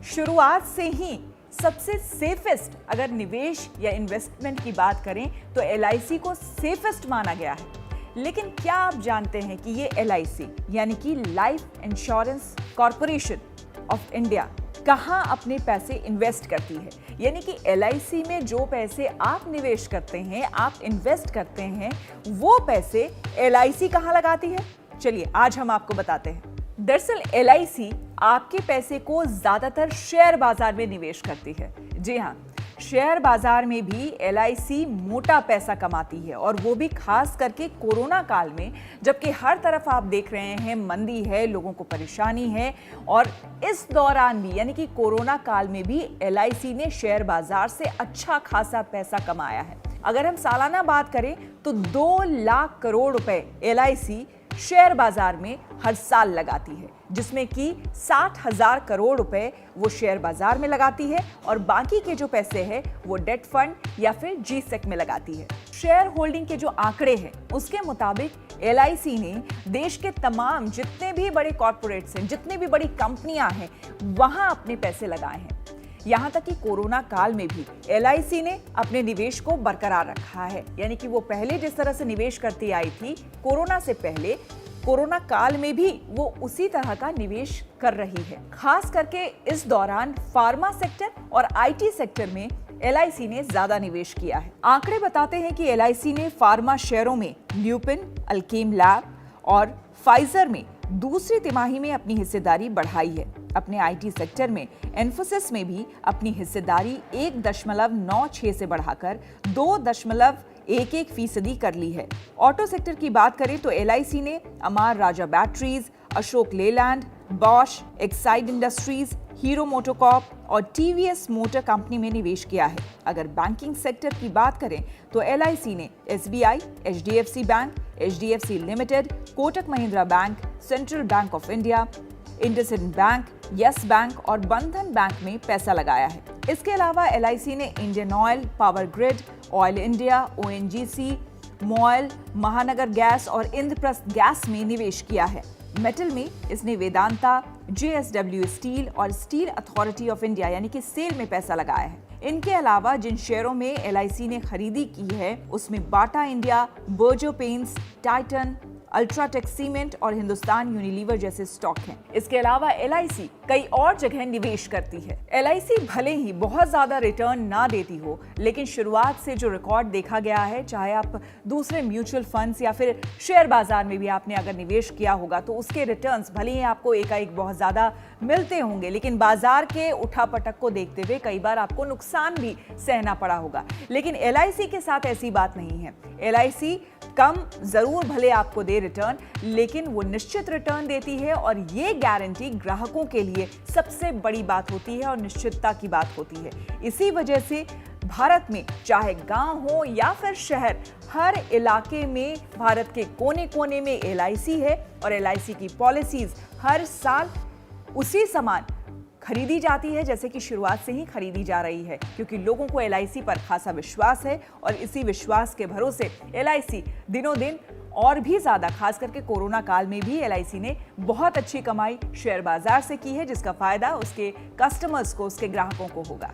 शुरुआत से ही सबसे सेफेस्ट अगर निवेश या इन्वेस्टमेंट की बात करें तो LIC को सेफेस्ट माना गया है। लेकिन क्या आप जानते हैं कि ये LIC यानी कि life insurance corporation of India कहां अपने पैसे इन्वेस्ट करती है? यानी कि LIC में जो पैसे आप निवेश करते हैं, आप इन्वेस्ट करते हैं, वो पैसे LIC कहां लगाती है? चलिए आज हम आपको बताते हैं। दरअसल LIC आपके पैसे को ज्यादातर शेयर बाजार में निवेश करती है। जी हाँ, शेयर बाजार में भी LIC मोटा पैसा कमाती है, और वो भी खास करके कोरोना काल में, जबकि हर तरफ आप देख रहे हैं मंदी है, लोगों को परेशानी है, और इस दौरान भी यानी कि कोरोना काल में भी LIC ने शेयर बाजार से अच्छा खासा पैसा कमाया है। अगर हम सालाना बात करें तो 2 लाख करोड़ रुपए LIC शेयर बाजार में हर साल लगाती है, जिसमें कि 60,000 करोड़ रुपए वो शेयर बाजार में लगाती है, और बाकी के जो पैसे हैं वो डेट फंड या फिर G-Sec में लगाती है। शेयर होल्डिंग के जो आंकड़े हैं उसके मुताबिक LIC ने देश के तमाम जितने भी बड़े कॉर्पोरेट्स हैं, जितनी भी बड़ी कंपनियां हैं, वहां अपने पैसे लगाए हैं। यहां तक कि कोरोना काल में भी LIC ने अपने निवेश को बरकरार रखा है। यानी कि वो पहले जिस तरह से निवेश करती आई थी कोरोना से पहले, कोरोना काल में भी वो उसी तरह का निवेश कर रही है। खास करके इस दौरान फार्मा सेक्टर और IT सेक्टर में LIC ने ज्यादा निवेश किया है। आंकड़े बताते हैं कि LIC ने फार्मा शेयरों में ल्यूपिन, अल्केम लैब और फाइजर में दूसरी तिमाही में अपनी हिस्सेदारी बढ़ाई है। अपने IT सेक्टर में इन्फोसिस में भी अपनी हिस्सेदारी 1.96 से बढ़ाकर 2.11% कर ली है। ऑटो सेक्टर की बात करें तो LIC ने Amara Raja batteries, Ashok Leyland, Bosch, Exide industries, Hero MotoCorp और TVS मोटर कंपनी में निवेश किया है। अगर बैंकिंग सेक्टर की बात करें तो LIC ने SBI, HDFC bank, HDFC limited, Kotak Mahindra bank, central bank of India, IndusInd bank, yes bank और बंधन बैंक में पैसा लगाया है। इसके अलावा LIC ने Indian oil, power grid, oil India, ONGC, MOIL, महानगर गैस और इंद्रप्रस्थ गैस में निवेश किया है। मेटल में इसने वेदांता, JSW स्टील और स्टील अथॉरिटी ऑफ इंडिया यानी कि सेल में पैसा लगाया है। इनके अलावा जिन शेयरों में LIC ने खरीदी की है उसमें Bata India, Berger paints, Titan, UltraTech cement और हिंदुस्तान यूनिलीवर जैसे स्टॉक हैं। इसके अलावा LIC कई और जगह निवेश करती है। LIC भले ही बहुत ज्यादा रिटर्न ना देती हो, लेकिन शुरुआत से जो रिकॉर्ड देखा गया है, चाहे आप दूसरे म्यूचुअल फंड्स या फिर शेयर बाजार में भी आपने अगर निवेश किया होगा तो उसके रिटर्न्स भले ही आपको एकाएक बहुत ज्यादा मिलते होंगे, लेकिन बाजार के उठापटक को देखते हुए कई बार आपको नुकसान भी सहना पड़ा होगा। लेकिन LIC के साथ ऐसी बात नहीं है। LIC कम जरूर भले आपको दे रिटर्न, लेकिन वो निश्चित रिटर्न देती है, और ये गारंटी ग्राहकों के लिए सबसे बड़ी बात होती है और निश्चितता की बात होती है। इसी वजह से भारत में चाहे गांव हो या फिर शहर, हर इलाके में भारत के कोने कोने में LIC है, और LIC की पॉलिसीज हर साल उसी समान खरीदी जाती है जैसे कि शुरुआत से ही खरीदी जा रही है, क्योंकि लोगों को LIC पर खासा विश्वास है, और इसी विश्वास के भरोसे LIC दिनों दिन और भी ज्यादा, खास करके कोरोना काल में भी LIC ने बहुत अच्छी कमाई शेयर बाजार से की है, जिसका फायदा उसके कस्टमर्स को, उसके ग्राहकों को होगा।